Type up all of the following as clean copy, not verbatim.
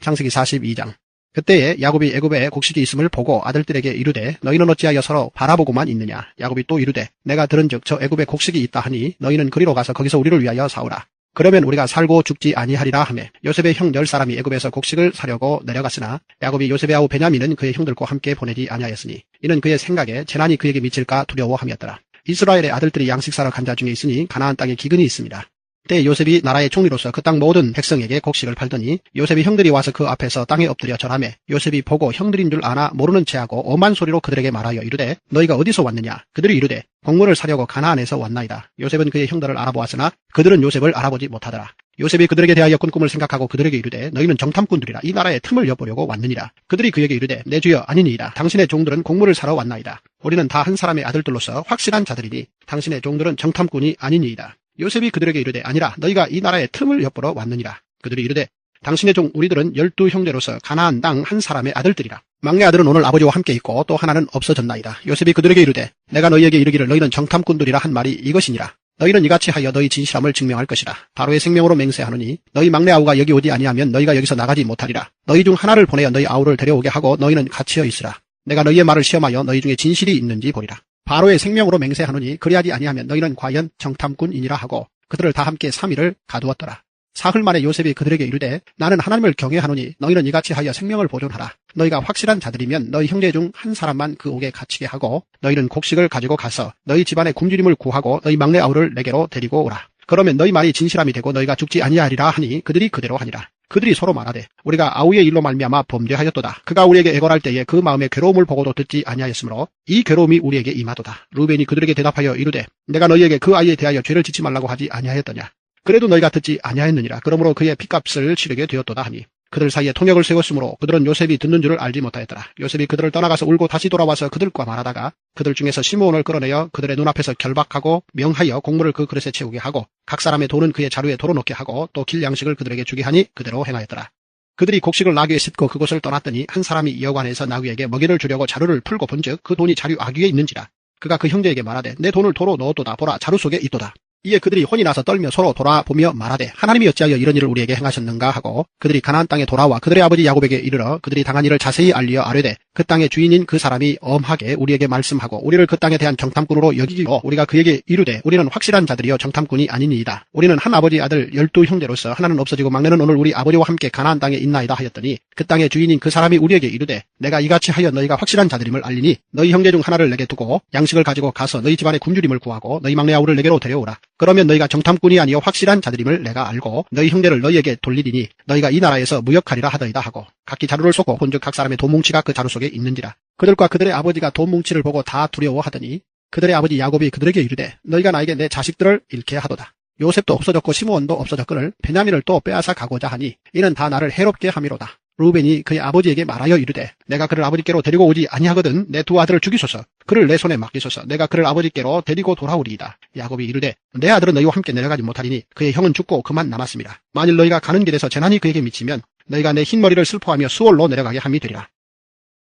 창세기 42장. 그때에 야곱이 애굽에 곡식이 있음을 보고 아들들에게 이르되 너희는 어찌하여 서로 바라보고만 있느냐. 야곱이 또 이르되 내가 들은즉 저 애굽에 곡식이 있다 하니 너희는 그리로 가서 거기서 우리를 위하여 사오라. 그러면 우리가 살고 죽지 아니하리라 하매 요셉의 형 10사람이 애굽에서 곡식을 사려고 내려갔으나 야곱이 요셉의 아우 베냐민은 그의 형들과 함께 보내지 아니하였으니 이는 그의 생각에 재난이 그에게 미칠까 두려워함이었더라. 이스라엘의 아들들이 양식 사러 간 자 중에 있으니 가나안 땅에 기근이 있습니다. 그때 요셉이 나라의 총리로서 그 땅 모든 백성에게 곡식을 팔더니 요셉이 형들이 와서 그 앞에서 땅에 엎드려 절하매 요셉이 보고 형들인 줄 아나 모르는 체하고 엄한 소리로 그들에게 말하여 이르되 너희가 어디서 왔느냐. 그들이 이르되 곡물을 사려고 가나안에서 왔나이다. 요셉은 그의 형들을 알아보았으나 그들은 요셉을 알아보지 못하더라. 요셉이 그들에게 대하여 꾼 꿈을 생각하고 그들에게 이르되 너희는 정탐꾼들이라 이 나라의 틈을 엿보려고 왔느니라. 그들이 그에게 이르되 내 주여 아니니이다. 당신의 종들은 곡물을 사러 왔나이다. 우리는 다 한 사람의 아들들로서 확실한 자들이니 당신의 종들은 정탐꾼이 아니니이다. 요셉이 그들에게 이르되 아니라 너희가 이 나라의 틈을 엿보러 왔느니라. 그들이 이르되 당신의 종 우리들은 12형제로서 가나안 땅 한 사람의 아들들이라. 막내 아들은 오늘 아버지와 함께 있고 또 하나는 없어졌나이다. 요셉이 그들에게 이르되 내가 너희에게 이르기를 너희는 정탐꾼들이라 한 말이 이것이니라. 너희는 이같이 하여 너희 진실함을 증명할 것이라. 바로의 생명으로 맹세하노니 너희 막내 아우가 여기 오지 아니하면 너희가 여기서 나가지 못하리라. 너희 중 하나를 보내어 너희 아우를 데려오게 하고 너희는 갇혀 있으라. 내가 너희의 말을 시험하여 너희 중에 진실이 있는지 보리라. 바로의 생명으로 맹세하노니 그리하지 아니하면 너희는 과연 정탐꾼이니라 하고 그들을 다 함께 3일을 가두었더라. 사흘 만에 요셉이 그들에게 이르되 나는 하나님을 경외하노니 너희는 이같이 하여 생명을 보존하라. 너희가 확실한 자들이면 너희 형제 중 한 사람만 그 옥에 갇히게 하고 너희는 곡식을 가지고 가서 너희 집안의 굶주림을 구하고 너희 막내 아우를 내게로 데리고 오라. 그러면 너희 말이 진실함이 되고 너희가 죽지 아니하리라 하니 그들이 그대로 하니라. 그들이 서로 말하되 우리가 아우의 일로 말미암아 범죄하였도다. 그가 우리에게 애걸할 때에 그 마음의 괴로움을 보고도 듣지 아니하였으므로 이 괴로움이 우리에게 임하도다. 루벤이 그들에게 대답하여 이르되 내가 너희에게 그 아이에 대하여 죄를 짓지 말라고 하지 아니하였더냐. 그래도 너희가 듣지 아니하였느니라. 그러므로 그의 핏값을 치르게 되었도다 하니 그들 사이에 통역을 세웠으므로 그들은 요셉이 듣는 줄을 알지 못하였더라. 요셉이 그들을 떠나가서 울고 다시 돌아와서 그들과 말하다가 그들 중에서 시므온을 끌어내어 그들의 눈앞에서 결박하고 명하여 곡물을 그 그릇에 채우게 하고 각 사람의 돈은 그의 자루에 덜어놓게 하고 또 길 양식을 그들에게 주게 하니 그대로 행하였더라. 그들이 곡식을 나귀에 싣고 그곳을 떠났더니 한 사람이 여관에서 나귀에게 먹이를 주려고 자루를 풀고 본즉 그 돈이 자루 아귀에 있는지라. 그가 그 형제에게 말하되 내 돈을 도로 넣었도다. 보라 자루 속에 있도다. 이에 그들이 혼이 나서 떨며 서로 돌아보며 말하되 하나님이 어찌하여 이런 일을 우리에게 행하셨는가 하고 그들이 가나안 땅에 돌아와 그들의 아버지 야곱에게 이르러 그들이 당한 일을 자세히 알리어 아뢰되 그 땅의 주인인 그 사람이 엄하게 우리에게 말씀하고 우리를 그 땅에 대한 정탐꾼으로 여기기로 우리가 그에게 이르되 우리는 확실한 자들이여 정탐꾼이 아니니이다. 우리는 한 아버지 아들 12형제로서 하나는 없어지고 막내는 오늘 우리 아버지와 함께 가나안 땅에 있나이다 하였더니 그 땅의 주인인 그 사람이 우리에게 이르되 내가 이같이 하여 너희가 확실한 자들임을 알리니 너희 형제 중 하나를 내게 두고 양식을 가지고 가서 너희 집안의 굶주림을 구하고 너희 막내 아우를 내게로 데려오라. 그러면 너희가 정탐꾼이 아니요 확실한 자들임을 내가 알고 너희 형제를 너희에게 돌리리니 너희가 이 나라에서 무역하리라 하더이다 하고 각기 자루를 쏟고 본즉 각 사람의 돈 뭉치가 그 자루 속에 있는지라. 그들과 그들의 아버지가 돈 뭉치를 보고 다 두려워하더니 그들의 아버지 야곱이 그들에게 이르되 너희가 나에게 내 자식들을 잃게 하도다. 요셉도 없어졌고 시므온도 없어졌거늘 베냐민을 또 빼앗아 가고자 하니 이는 다 나를 해롭게 함이로다. 루벤이 그의 아버지에게 말하여 이르되 내가 그를 아버지께로 데리고 오지 아니하거든 내 두 아들을 죽이소서. 그를 내 손에 맡기소서. 내가 그를 아버지께로 데리고 돌아오리이다. 야곱이 이르되 내 아들은 너희와 함께 내려가지 못하리니 그의 형은 죽고 그만 남았습니다. 만일 너희가 가는 길에서 재난이 그에게 미치면 너희가 내 흰머리를 슬퍼하며 수월로 내려가게 함이 되리라.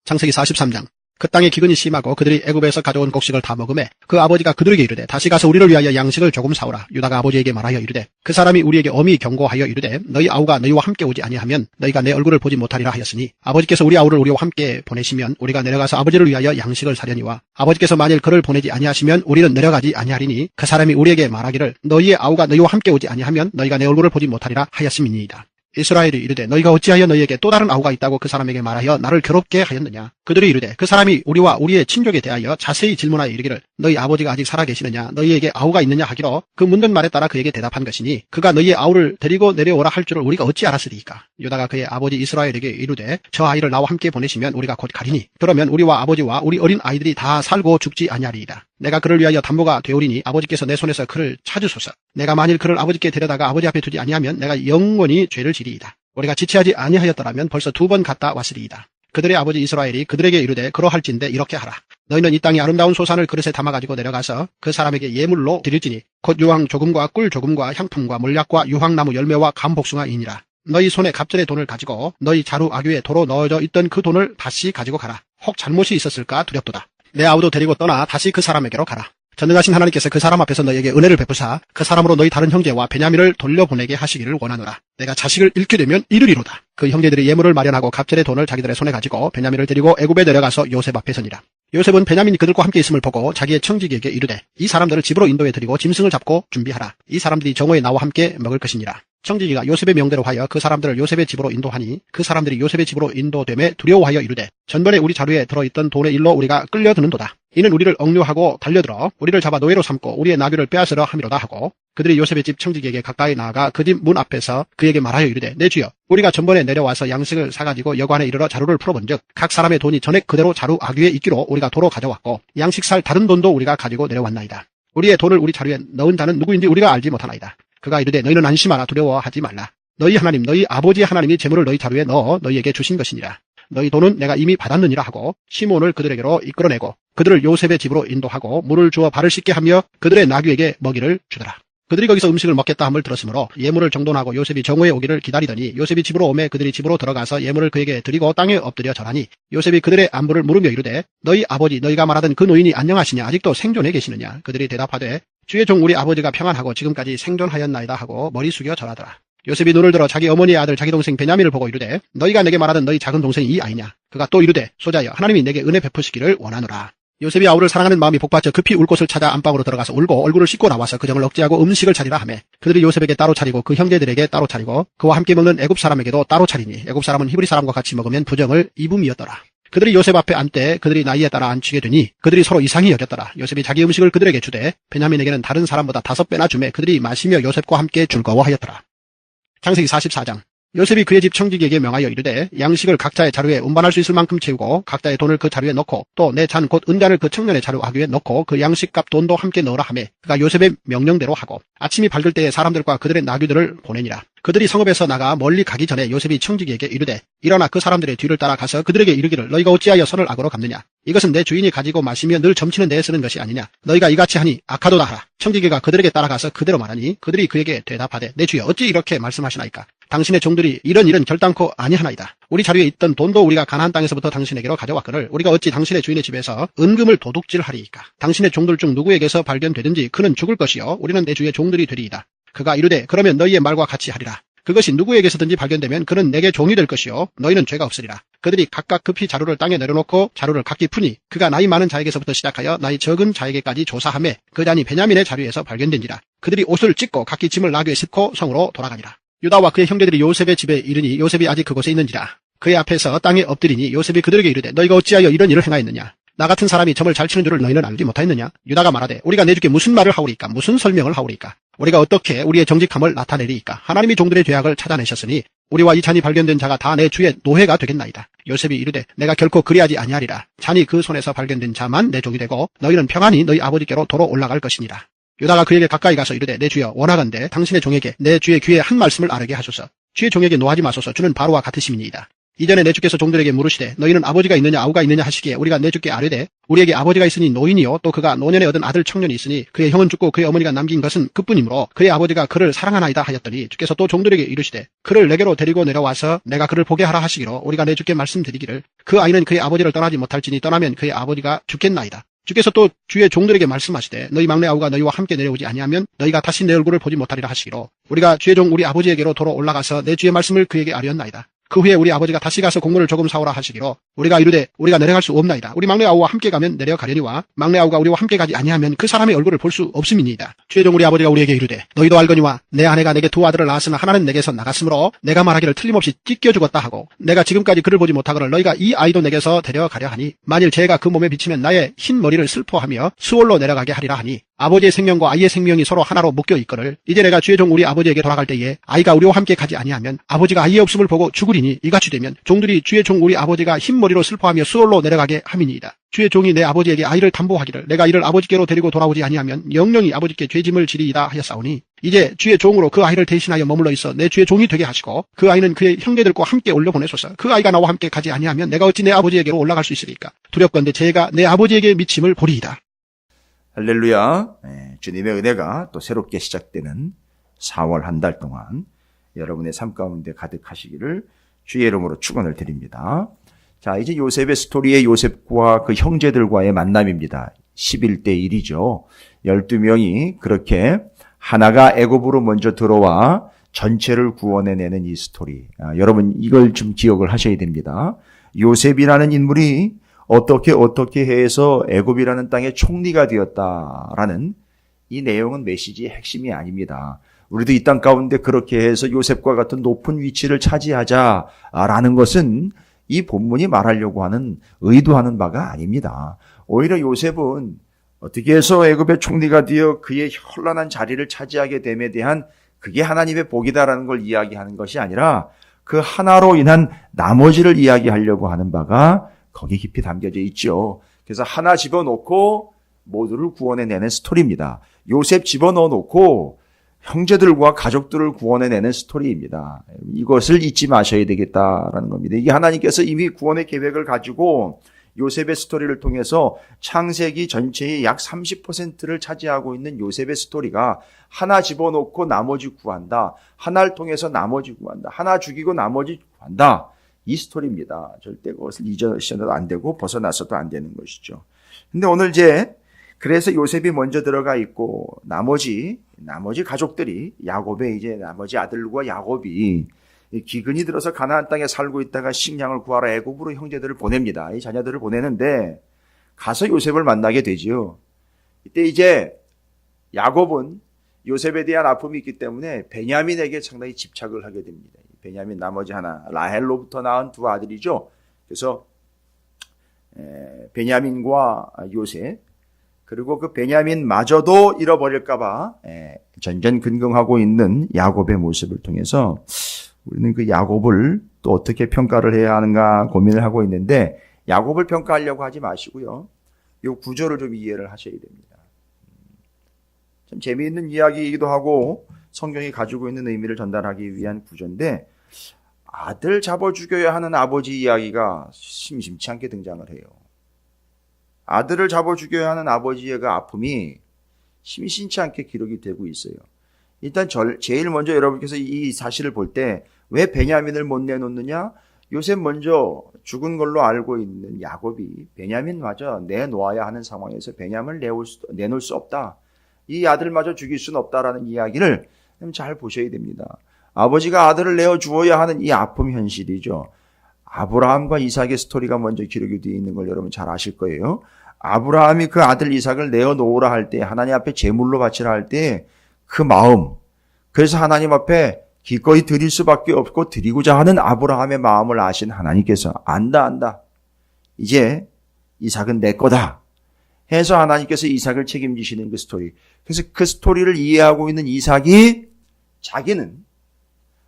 창세기 43장. 그 땅에 기근이 심하고 그들이 애굽에서 가져온 곡식을 다 먹음에 그 아버지가 그들에게 이르되 다시 가서 우리를 위하여 양식을 조금 사오라. 유다가 아버지에게 말하여 이르되 그 사람이 우리에게 엄히 경고하여 이르되 너희 아우가 너희와 함께 오지 아니하면 너희가 내 얼굴을 보지 못하리라 하였으니 아버지께서 우리 아우를 우리와 함께 보내시면 우리가 내려가서 아버지를 위하여 양식을 사려니와 아버지께서 만일 그를 보내지 아니하시면 우리는 내려가지 아니하리니 그 사람이 우리에게 말하기를 너희의 아우가 너희와 함께 오지 아니하면 너희가 내 얼굴을 보지 못하리라 하였음이니이다. 이스라엘이 이르되 너희가 어찌하여 너희에게 또 다른 아우가 있다고 그 사람에게 말하여 나를 괴롭게 하였느냐. 그들이 이르되 그 사람이 우리와 우리의 친족에 대하여 자세히 질문하여 이르기를 너희 아버지가 아직 살아 계시느냐 너희에게 아우가 있느냐 하기로 그 묻는 말에 따라 그에게 대답한 것이니 그가 너희의 아우를 데리고 내려오라 할 줄을 우리가 어찌 알았으리이까. 유다가 그의 아버지 이스라엘에게 이르되 저 아이를 나와 함께 보내시면 우리가 곧 가리니 그러면 우리와 아버지와 우리 어린 아이들이 다 살고 죽지 아니하리이다. 내가 그를 위하여 담보가 되오리니 아버지께서 내 손에서 그를 찾으소서. 내가 만일 그를 아버지께 데려다가 아버지 앞에 두지 아니하면 내가 영원히 죄를 지리이다. 우리가 지체하지 아니하였더라면 벌써 2번 갔다 왔으리이다. 그들의 아버지 이스라엘이 그들에게 이르되 그러할진대 이렇게 하라. 너희는 이 땅의 아름다운 소산을 그릇에 담아가지고 내려가서 그 사람에게 예물로 드릴지니 곧 유황 조금과 꿀 조금과 향품과 몰약과 유황나무 열매와 감복숭아이니라. 너희 손에 갑절의 돈을 가지고 너희 자루 아귀에 도로 넣어져 있던 그 돈을 다시 가지고 가라. 혹 잘못이 있었을까 두렵도다. 내 아우도 데리고 떠나 다시 그 사람에게로 가라. 전능하신 하나님께서 그 사람 앞에서 너희에게 은혜를 베푸사 그 사람으로 너희 다른 형제와 베냐민을 돌려보내게 하시기를 원하노라. 내가 자식을 잃게 되면 이르리로다. 그 형제들이 예물을 마련하고 갑절의 돈을 자기들의 손에 가지고 베냐민을 데리고 애굽에 내려가서 요셉 앞에 서니라. 요셉은 베냐민이 그들과 함께 있음을 보고 자기의 청지기에게 이르되 이 사람들을 집으로 인도해 드리고 짐승을 잡고 준비하라. 이 사람들이 정오에 나와 함께 먹을 것이니라. 청지기가 요셉의 명대로 하여 그 사람들을 요셉의 집으로 인도하니 그 사람들이 요셉의 집으로 인도되매 두려워하여 이르되 전번에 우리 자루에 들어있던 돈의 일로 우리가 끌려드는도다. 이는 우리를 억류하고 달려들어 우리를 잡아 노예로 삼고 우리의 나귀를 빼앗으려 함이로다 하고 그들이 요셉의 집 청지기에게 가까이 나아가 그 집 문 앞에서 그에게 말하여 이르되 내 주여 우리가 전번에 내려와서 양식을 사가지고 여관에 이르러 자루를 풀어본즉 각 사람의 돈이 전액 그대로 자루 아귀에 있기로 우리가 도로 가져왔고 양식 살 다른 돈도 우리가 가지고 내려왔나이다. 우리의 돈을 우리 자루에 넣은 자는 누구인지 우리가 알지 못하나이다. 그가 이르되 너희는 안심하라 두려워하지 말라. 너희 하나님 너희 아버지의 하나님이 재물을 너희 자루에 넣어 너희에게 주신 것이니라. 너희 돈은 내가 이미 받았느니라 하고 시몬을 그들에게로 이끌어내고 그들을 요셉의 집으로 인도하고 물을 주어 발을 씻게 하며 그들의 나귀에게 먹이를 주더라. 그들이 거기서 음식을 먹겠다 함을 들었으므로 예물을 정돈하고 요셉이 정오에 오기를 기다리더니 요셉이 집으로 오매 그들이 집으로 들어가서 예물을 그에게 드리고 땅에 엎드려 절하니 요셉이 그들의 안부를 물으며 이르되 너희 아버지 너희가 말하던 그 노인이 안녕하시냐 아직도 생존해 계시느냐. 그들이 대답하되 주의 종 우리 아버지가 평안하고 지금까지 생존하였나이다 하고 머리 숙여 절하더라. 요셉이 눈을 들어 자기 어머니의 아들 자기 동생 베냐민을 보고 이르되 너희가 내게 말하던 너희 작은 동생이 이 아이냐. 그가 또 이르되 소자여 하나님이 내게 은혜 베푸시기를 원하노라. 요셉이 아우를 사랑하는 마음이 복받쳐 급히 울 곳을 찾아 안방으로 들어가서 울고 얼굴을 씻고 나와서 그 정을 억제하고 음식을 차리라 하매 그들이 요셉에게 따로 차리고 그 형제들에게 따로 차리고 그와 함께 먹는 애굽 사람에게도 따로 차리니 애굽 사람은 히브리 사람과 같이 먹으면 부정을 입음이었더라. 그들이 요셉 앞에 앉되 그들이 나이에 따라 앉히게 되니 그들이 서로 이상히 여겼더라. 요셉이 자기 음식을 그들에게 주되 베냐민에게는 다른 사람보다 5배나 주매 그들이 마시며 요셉과 함께 즐거워하였더라. 창세기 44장. 요셉이 그의 집 청지기에게 명하여 이르되 양식을 각자의 자루에 운반할 수 있을 만큼 채우고 각자의 돈을 그 자루에 넣고 또 내 잔 곧 은잔을 그 청년의 자루 아귀에 넣고 그 양식값 돈도 함께 넣으라 하매 그가 요셉의 명령대로 하고 아침이 밝을 때에 사람들과 그들의 나귀들을 보내니라. 그들이 성읍에서 나가 멀리 가기 전에 요셉이 청지기에게 이르되 일어나 그 사람들의 뒤를 따라 가서 그들에게 이르기를 너희가 어찌하여 선을 악으로 갚느냐. 이것은 내 주인이 가지고 마시며 늘 점치는 데에 쓰는 것이 아니냐. 너희가 이같이 하니 악하도다 하라. 청지기가 그들에게 따라가서 그대로 말하니 그들이 그에게 대답하되 내 주여 어찌 이렇게 말씀하시나이까. 당신의 종들이 이런 일은 결단코 아니하나이다. 우리 자리에 있던 돈도 우리가 가나안 땅에서부터 당신에게로 가져왔거늘 우리가 어찌 당신의 주인의 집에서 은금을 도둑질하리이까. 당신의 종들 중 누구에게서 발견되든지 그는 죽을 것이요 우리는 내 주의 종들이 되리이다. 그가 이르되 그러면 너희의 말과 같이 하리라. 그것이 누구에게서든지 발견되면 그는 내게 종이 될 것이요 너희는 죄가 없으리라. 그들이 각각 급히 자루를 땅에 내려놓고 자루를 각기 푸니 그가 나이 많은 자에게서부터 시작하여 나이 적은 자에게까지 조사하매 그 잔이 베냐민의 자루에서 발견된지라. 그들이 옷을 찢고 각기 짐을 나귀에 싣고 성으로 돌아가니라. 유다와 그의 형제들이 요셉의 집에 이르니 요셉이 아직 그곳에 있는지라. 그의 앞에서 땅에 엎드리니 요셉이 그들에게 이르되 너희가 어찌하여 이런 일을 행하였느냐. 나 같은 사람이 점을 잘 치는 줄을 너희는 알지 못하였느냐. 유다가 말하되 우리가 내 주께 무슨 말을 하오리까 무슨 설명을 하오리까. 우리가 어떻게 우리의 정직함을 나타내리이까. 하나님이 종들의 죄악을 찾아내셨으니 우리와 이 잔이 발견된 자가 다 내 주의 노예가 되겠나이다. 요셉이 이르되 내가 결코 그리하지 아니하리라. 잔이 그 손에서 발견된 자만 내 종이 되고 너희는 평안히 너희 아버지께로 도로 올라갈 것이니라. 유다가 그에게 가까이 가서 이르되 내 주여 원하건대 당신의 종에게 내 주의 귀에 한 말씀을 아뢰게 하소서. 주의 종에게 노하지 마소서. 주는 바로와 같으심이니이다. 이전에 내 주께서 종들에게 물으시되 너희는 아버지가 있느냐 아우가 있느냐 하시기에 우리가 내 주께 아뢰되 우리에게 아버지가 있으니 노인이요 또 그가 노년에 얻은 아들 청년이 있으니 그의 형은 죽고 그의 어머니가 남긴 것은 그뿐이므로 그의 아버지가 그를 사랑하나이다 하였더니 주께서 또 종들에게 이르시되 그를 내게로 데리고 내려와서 내가 그를 보게 하라 하시기로 우리가 내 주께 말씀드리기를 그 아이는 그의 아버지를 떠나지 못할지니 떠나면 그의 아버지가 죽겠나이다. 주께서 또 주의 종들에게 말씀하시되 너희 막내 아우가 너희와 함께 내려오지 아니하면 너희가 다시 내 얼굴을 보지 못하리라 하시기로 우리가 주의 종 우리 아버지에게로 도로 올라가서 내 주의 말씀을 그에게 아뢰었나이다. 그 후에 우리 아버지가 다시 가서 곡물을 조금 사오라 하시기로 우리가 이르되 우리가 내려갈 수 없나이다. 우리 막내 아우와 함께 가면 내려가려니와 막내 아우가 우리와 함께 가지 아니하면 그 사람의 얼굴을 볼 수 없음이니이다. 주의 종 우리 아버지가 우리에게 이르되 너희도 알거니와 내 아내가 내게 두 아들을 낳았으나 하나는 내게서 나갔으므로 내가 말하기를 틀림없이 찢겨 죽었다 하고 내가 지금까지 그를 보지 못하거늘 너희가 이 아이도 내게서 데려가려 하니 만일 재가 그 몸에 비치면 나의 흰 머리를 슬퍼하며 수월로 내려가게 하리라 하니 아버지의 생명과 아이의 생명이 서로 하나로 묶여 있거늘 이제 내가 주의 종 우리 아버지에게 돌아갈 때에 아이가 우리와 함께 가지 아니하면 아버지가 아이의 없음을 보고 죽으리니 이같이 되면 종들이 주의 종 우리 아버지가 흰 머리로 슬퍼하며 수월로 내려가게 함이니이다. 주의 종이 내 아버지에게 아이를 담보하기를 내가 이를 아버지께로 데리고 돌아오지 아니하면 영영이 아버지께 죄짐을 지리이다 하였사오니 이제 주의 종으로 그 아이를 대신하여 머물러 있어 내 주의 종이 되게 하시고 그 아이는 그의 형제들과 함께 올려보내소서. 그 아이가 나와 함께 가지 아니하면 내가 어찌 내 아버지에게로 올라갈 수 있으리까. 두렵건대 제가 내 아버지에게 미침을 보리이다. 할렐루야. 주님의 은혜가 또 새롭게 시작되는 4월 한 달 동안 여러분의 삶 가운데 가득하시기를 주의 이름으로 축원을 드립니다. 자, 이제 요셉의 스토리의 요셉과 그 형제들과의 만남입니다. 11대 1이죠. 12명이 그렇게 하나가 애굽으로 먼저 들어와 전체를 구원해내는 이 스토리. 여러분 이걸 좀 기억을 하셔야 됩니다. 요셉이라는 인물이 어떻게 해서 애굽이라는 땅의 총리가 되었다라는 이 내용은 메시지의 핵심이 아닙니다. 우리도 이 땅 가운데 그렇게 해서 요셉과 같은 높은 위치를 차지하자라는 것은 이 본문이 말하려고 하는 의도하는 바가 아닙니다. 오히려 요셉은 어떻게 해서 애굽의 총리가 되어 그의 현란한 자리를 차지하게 됨에 대한 그게 하나님의 복이다라는 걸 이야기하는 것이 아니라 그 하나로 인한 나머지를 이야기하려고 하는 바가 거기에 깊이 담겨져 있죠. 그래서 하나 집어넣고 모두를 구원해내는 스토리입니다. 요셉 집어넣어 놓고 형제들과 가족들을 구원해내는 스토리입니다. 이것을 잊지 마셔야 되겠다라는 겁니다. 이게 하나님께서 이미 구원의 계획을 가지고 요셉의 스토리를 통해서 창세기 전체의 약 30%를 차지하고 있는 요셉의 스토리가 하나 집어넣고 나머지 구한다. 하나를 통해서 나머지 구한다. 하나 죽이고 나머지 구한다. 이 스토리입니다. 절대 그것을 잊으셔도 안 되고 벗어나서도 안 되는 것이죠. 근데 오늘 그래서 요셉이 먼저 들어가 있고 나머지 가족들이 야곱의 이제 나머지 아들과 야곱이 기근이 들어서 가나안 땅에 살고 있다가 식량을 구하러 애굽으로 형제들을 보냅니다. 이 자녀들을 보내는데 가서 요셉을 만나게 되지요. 이때 이제 야곱은 요셉에 대한 아픔이 있기 때문에 베냐민에게 상당히 집착을 하게 됩니다. 베냐민 나머지 하나 라헬로부터 낳은 두 아들이죠. 그래서 베냐민과 요셉 그리고 그 베냐민마저도 잃어버릴까봐 전전긍긍하고 있는 야곱의 모습을 통해서 우리는 그 야곱을 또 어떻게 평가를 해야 하는가 고민을 하고 있는데 야곱을 평가하려고 하지 마시고요. 이 구조를 좀 이해를 하셔야 됩니다. 참 재미있는 이야기이기도 하고 성경이 가지고 있는 의미를 전달하기 위한 구조인데 아들 잡아 죽여야 하는 아버지 이야기가 심심치 않게 등장을 해요. 아들을 잡아 죽여야 하는 아버지의 그 아픔이 심심치 않게 기록이 되고 있어요. 일단 제일 먼저 여러분께서 이 사실을 볼 때 왜 베냐민을 못 내놓느냐? 요셉 먼저 죽은 걸로 알고 있는 야곱이 베냐민마저 내놓아야 하는 상황에서 베냐민을 내놓을 수 없다. 이 아들마저 죽일 수는 없다라는 이야기를 잘 보셔야 됩니다. 아버지가 아들을 내어주어야 하는 이 아픔 현실이죠. 아브라함과 이삭의 스토리가 먼저 기록이 되어 있는 걸 여러분 잘 아실 거예요. 아브라함이 그 아들 이삭을 내어놓으라 할 때, 하나님 앞에 제물로 바치라 할 때 그 마음, 그래서 하나님 앞에 기꺼이 드릴 수밖에 없고 드리고자 하는 아브라함의 마음을 아신 하나님께서 안다. 이제 이삭은 내 거다 해서 하나님께서 이삭을 책임지시는 그 스토리. 그래서 그 스토리를 이해하고 있는 이삭이 자기는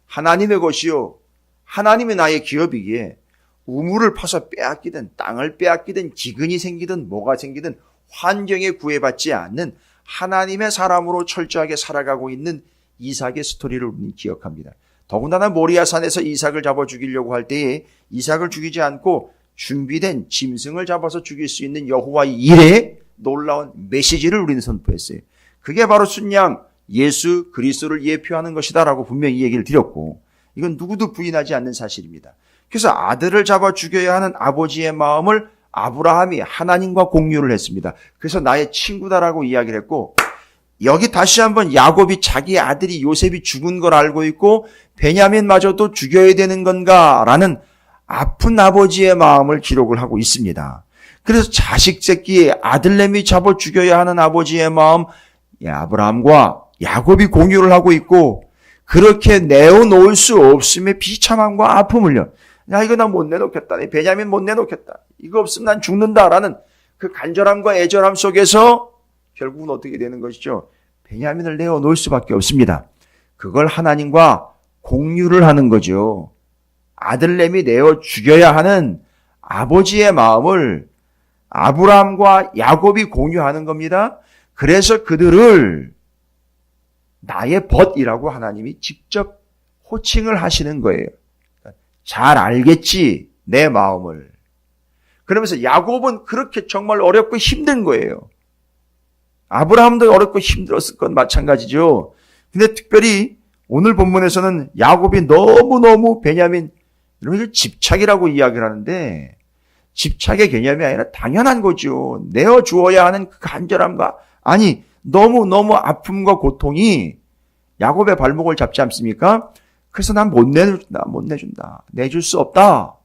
하나님의 것이요 하나님의 나의 기업이기에 우물을 파서 빼앗기든 땅을 빼앗기든 기근이 생기든 뭐가 생기든 환경에 구애받지 않는 하나님의 사람으로 철저하게 살아가고 있는 이삭의 스토리를 우리는 기억합니다. 더군다나 모리아산에서 이삭을 잡아 죽이려고 할 때에 이삭을 죽이지 않고 준비된 짐승을 잡아서 죽일 수 있는 여호와의 일에 놀라운 메시지를 우리는 선포했어요. 그게 바로 순양 예수 그리스도를 예표하는 것이다라고 분명히 이 얘기를 드렸고 이건 누구도 부인하지 않는 사실입니다. 그래서 아들을 잡아 죽여야 하는 아버지의 마음을 아브라함이 하나님과 공유를 했습니다. 그래서 나의 친구다라고 이야기를 했고 여기 다시 한번 야곱이 자기 아들이 요셉이 죽은 걸 알고 있고 베냐민마저도 죽여야 되는 건가라는 아픈 아버지의 마음을 기록을 하고 있습니다. 그래서 자식 새끼의 아들내미 잡아 죽여야 하는 아버지의 마음 아브라함과 야곱이 공유를 하고 있고 그렇게 내어놓을 수 없음의 비참함과 아픔을요. 야 이거 나 못 내놓겠다. 베냐민 못 내놓겠다. 이거 없으면 난 죽는다라는 그 간절함과 애절함 속에서 결국은 어떻게 되는 것이죠? 베냐민을 내어놓을 수밖에 없습니다. 그걸 하나님과 공유를 하는 거죠. 아들내미 내어 죽여야 하는 아버지의 마음을 아브라함과 야곱이 공유하는 겁니다. 그래서 그들을 나의 벗이라고 하나님이 직접 호칭을 하시는 거예요. 잘 알겠지 내 마음을. 그러면서 야곱은 그렇게 정말 어렵고 힘든 거예요. 아브라함도 어렵고 힘들었을 건 마찬가지죠. 근데 특별히 오늘 본문에서는 야곱이 너무너무 베냐민, 이런 집착이라고 이야기를 하는데 집착의 개념이 아니라 당연한 거죠. 내어주어야 하는 그 간절함과, 아니 너무너무 아픔과 고통이 야곱의 발목을 잡지 않습니까? 그래서 난 못 내준다. 내줄 수 없다.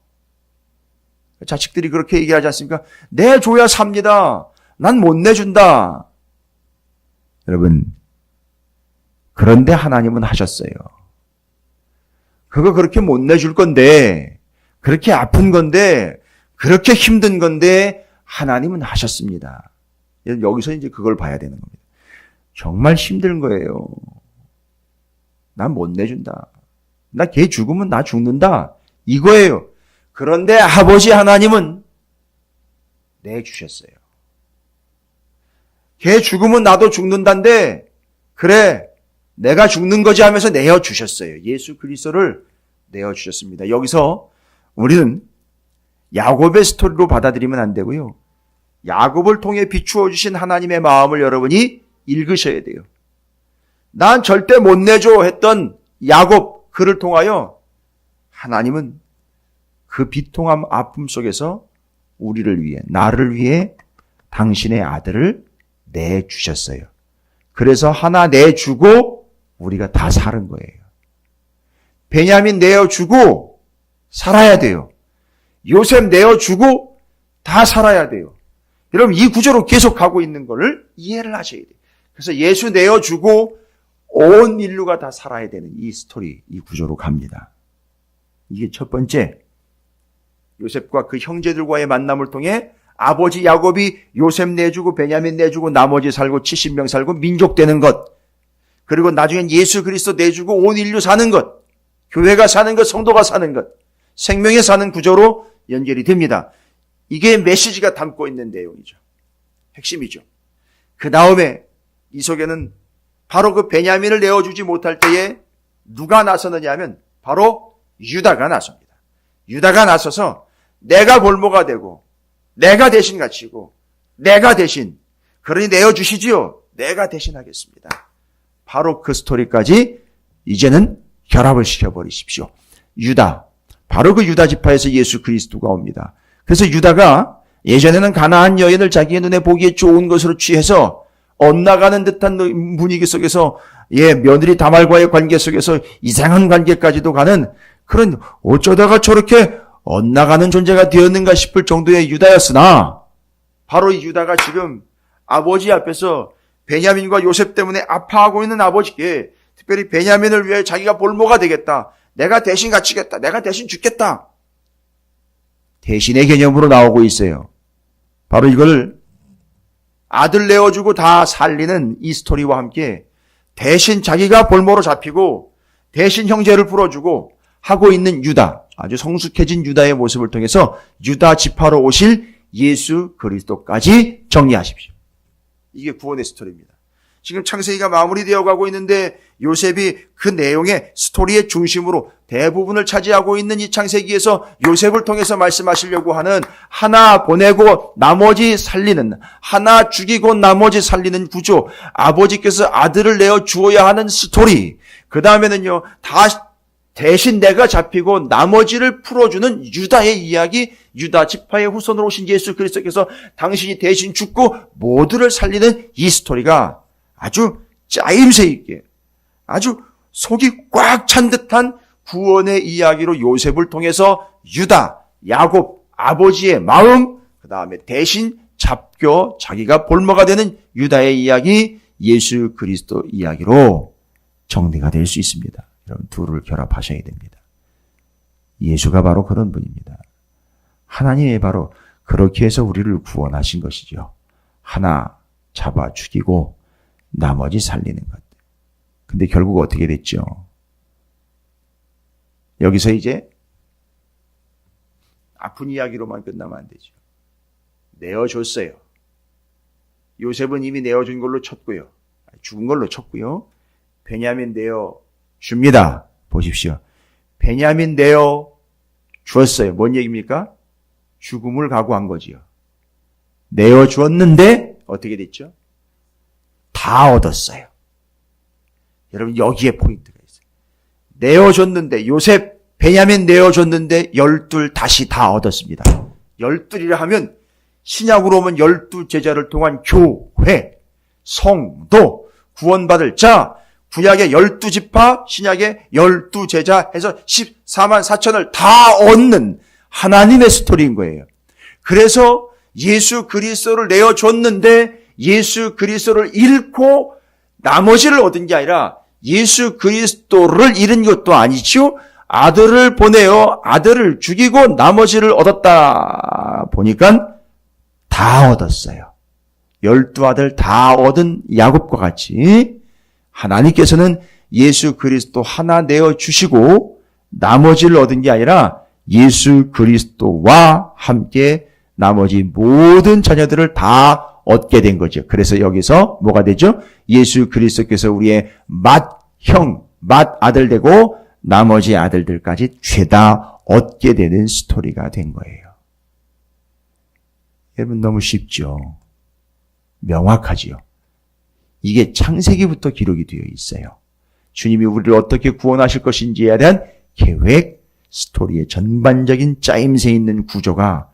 자식들이 그렇게 얘기하지 않습니까? 내줘야 삽니다. 난 못 내준다. 여러분, 그런데 하나님은 하셨어요. 그거 그렇게 못 내줄 건데, 그렇게 아픈 건데, 그렇게 힘든 건데 하나님은 하셨습니다. 여기서 이제 그걸 봐야 되는 겁니다. 정말 힘든 거예요. 난 못 내준다. 나 걔 죽으면 나 죽는다. 이거예요. 그런데 아버지 하나님은 내주셨어요. 걔 죽으면 나도 죽는다는데 그래 내가 죽는 거지 하면서 내어주셨어요. 예수 그리스도를 내어주셨습니다. 여기서 우리는 야곱의 스토리로 받아들이면 안 되고요. 야곱을 통해 비추어 주신 하나님의 마음을 여러분이 읽으셔야 돼요. 난 절대 못 내줘 했던 야곱, 그를 통하여 하나님은 그 비통함 아픔 속에서 우리를 위해, 나를 위해 당신의 아들을 내주셨어요. 그래서 하나 내주고 우리가 다 사는 거예요. 베냐민 내어주고 살아야 돼요. 요셉 내어주고 다 살아야 돼요. 여러분 이 구조로 계속 가고 있는 것을 이해를 하셔야 돼요. 그래서 예수 내어주고 온 인류가 다 살아야 되는 이 스토리, 이 구조로 갑니다. 이게 첫 번째, 요셉과 그 형제들과의 만남을 통해 아버지 야곱이 요셉 내주고 베냐민 내주고 나머지 살고 70명 살고 민족 되는 것, 그리고 나중엔 예수 그리스도 내주고 온 인류 사는 것, 교회가 사는 것, 성도가 사는 것, 생명에 사는 구조로 연결이 됩니다. 이게 메시지가 담고 있는 내용이죠. 핵심이죠. 그 다음에 이 속에는 바로 그 베냐민을 내어주지 못할 때에 누가 나서느냐 하면 바로 유다가 나섭니다. 유다가 나서서 내가 볼모가 되고 내가 대신 갇히고 내가 대신, 그러니 내어주시지요. 내가 대신하겠습니다. 바로 그 스토리까지 이제는 결합을 시켜버리십시오. 유다, 바로 그 유다 지파에서 예수 그리스도가 옵니다. 그래서 유다가 예전에는 가나안 여인을 자기의 눈에 보기에 좋은 것으로 취해서 엇나가는 듯한 분위기 속에서 며느리 다말과의 관계 속에서 이상한 관계까지도 가는 그런, 어쩌다가 저렇게 엇나가는 존재가 되었는가 싶을 정도의 유다였으나 바로 이 유다가 지금 아버지 앞에서 베냐민과 요셉 때문에 아파하고 있는 아버지께 특별히 베냐민을 위해 자기가 볼모가 되겠다. 내가 대신 갇히겠다. 내가 대신 죽겠다. 대신의 개념으로 나오고 있어요. 바로 이걸 아들 내어주고 다 살리는 이 스토리와 함께 대신 자기가 볼모로 잡히고 대신 형제를 풀어주고 하고 있는 유다, 아주 성숙해진 유다의 모습을 통해서 유다 지파로 오실 예수 그리스도까지 정리하십시오. 이게 구원의 스토리입니다. 지금 창세기가 마무리되어 가고 있는데 요셉이 그 내용의 스토리의 중심으로 대부분을 차지하고 있는 이 창세기에서 요셉을 통해서 말씀하시려고 하는 하나 보내고 나머지 살리는, 하나 죽이고 나머지 살리는 구조, 아버지께서 아들을 내어 주어야 하는 스토리, 그 다음에는요 다 대신 내가 잡히고 나머지를 풀어주는 유다의 이야기, 유다 지파의 후손으로 오신 예수 그리스도께서 당신이 대신 죽고 모두를 살리는 이 스토리가 아주 짜임새 있게, 아주 속이 꽉 찬 듯한 구원의 이야기로 요셉을 통해서 유다, 야곱, 아버지의 마음, 그 다음에 대신 잡혀 자기가 볼모가 되는 유다의 이야기, 예수 그리스도 이야기로 정리가 될 수 있습니다. 여러분 둘을 결합하셔야 됩니다. 예수가 바로 그런 분입니다. 하나님이 바로 그렇게 해서 우리를 구원하신 것이죠. 하나 잡아 죽이고 나머지 살리는 것. 근데 결국 어떻게 됐죠? 여기서 이제 아픈 이야기로만 끝나면 안 되죠. 내어줬어요. 요셉은 이미 내어준 걸로 쳤고요. 죽은 걸로 쳤고요. 베냐민 내어줍니다. 보십시오. 베냐민 내어주었어요. 뭔 얘기입니까? 죽음을 각오한 거지요. 내어주었는데 어떻게 됐죠? 다 얻었어요. 여러분 여기에 포인트가 있어요. 내어줬는데, 요셉, 베냐민 내어줬는데 12 다시 다 얻었습니다. 열둘이라 하면 신약으로 오면 12제자를 통한 교회, 성도, 구원받을 자, 구약의 12지파, 신약의 12제자 해서 14만 4천을 다 얻는 하나님의 스토리인 거예요. 그래서 예수 그리스도를 내어줬는데 예수 그리스도를 잃고 나머지를 얻은 게 아니라 예수 그리스도를 잃은 것도 아니죠. 아들을 보내어 아들을 죽이고 나머지를 얻었다 보니까 다 얻었어요. 12아들 다 얻은 야곱과 같이 하나님께서는 예수 그리스도 하나 내어주시고 나머지를 얻은 게 아니라 예수 그리스도와 함께 나머지 모든 자녀들을 다 얻게 된 거죠. 그래서 여기서 뭐가 되죠? 예수 그리스도께서 우리의 맏형, 맏아들 되고 나머지 아들들까지 죄다 얻게 되는 스토리가 된 거예요. 여러분 너무 쉽죠? 명확하지요? 이게 창세기부터 기록이 되어 있어요. 주님이 우리를 어떻게 구원하실 것인지에 대한 계획, 스토리의 전반적인 짜임새 있는 구조가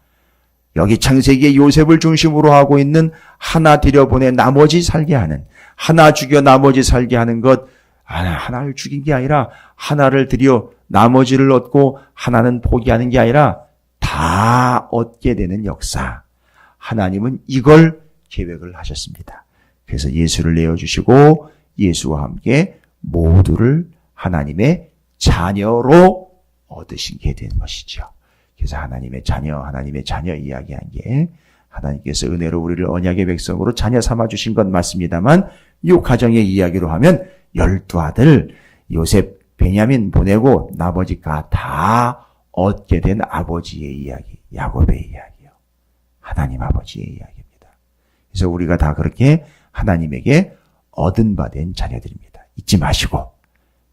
여기 창세기의 요셉을 중심으로 하고 있는 하나 들여보내 나머지 살게 하는, 하나 죽여 나머지 살게 하는 것, 하나를 죽인 게 아니라 하나를 들여 나머지를 얻고 하나는 포기하는 게 아니라 다 얻게 되는 역사. 하나님은 이걸 계획을 하셨습니다. 그래서 예수를 내어주시고 예수와 함께 모두를 하나님의 자녀로 얻으시게 된 것이죠. 그래서 하나님의 자녀 이야기한 게 하나님께서 은혜로 우리를 언약의 백성으로 자녀 삼아주신 건 맞습니다만 이 가정의 이야기로 하면 12아들 요셉, 베냐민 보내고 나머지가 다 얻게 된 아버지의 이야기, 야곱의 이야기요. 하나님 아버지의 이야기입니다. 그래서 우리가 다 그렇게 하나님에게 얻은 바 된 자녀들입니다. 잊지 마시고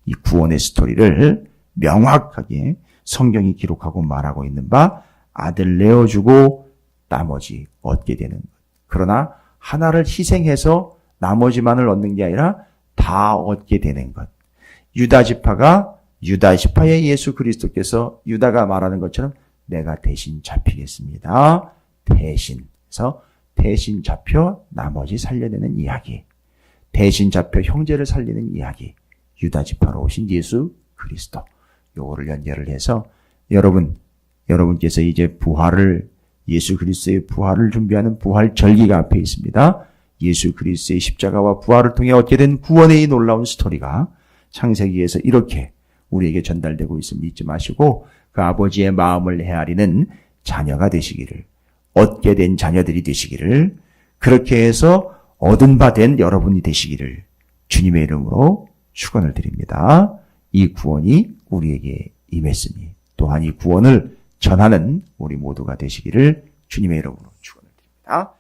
이 구원의 스토리를 명확하게 성경이 기록하고 말하고 있는 바 아들 내어주고 나머지 얻게 되는 것. 그러나 하나를 희생해서 나머지만을 얻는 게 아니라 다 얻게 되는 것. 유다 지파의 예수 그리스도께서 유다가 말하는 것처럼 내가 대신 잡히겠습니다. 그래서 대신 잡혀 나머지 살려내는 이야기. 대신 잡혀 형제를 살리는 이야기. 유다 지파로 오신 예수 그리스도. 요거를 연결을 해서 여러분께서 이제 예수 그리스도의 부활을 준비하는 부활 절기가 앞에 있습니다. 예수 그리스도의 십자가와 부활을 통해 얻게 된 구원의 이 놀라운 스토리가 창세기에서 이렇게 우리에게 전달되고 있음을 잊지 마시고 그 아버지의 마음을 헤아리는 자녀가 되시기를, 얻게 된 자녀들이 되시기를, 그렇게 해서 얻은 바 된 여러분이 되시기를 주님의 이름으로 축원을 드립니다. 이 구원이 우리에게 임했으니 또한 이 구원을 전하는 우리 모두가 되시기를 주님의 이름으로 축원을 드립니다.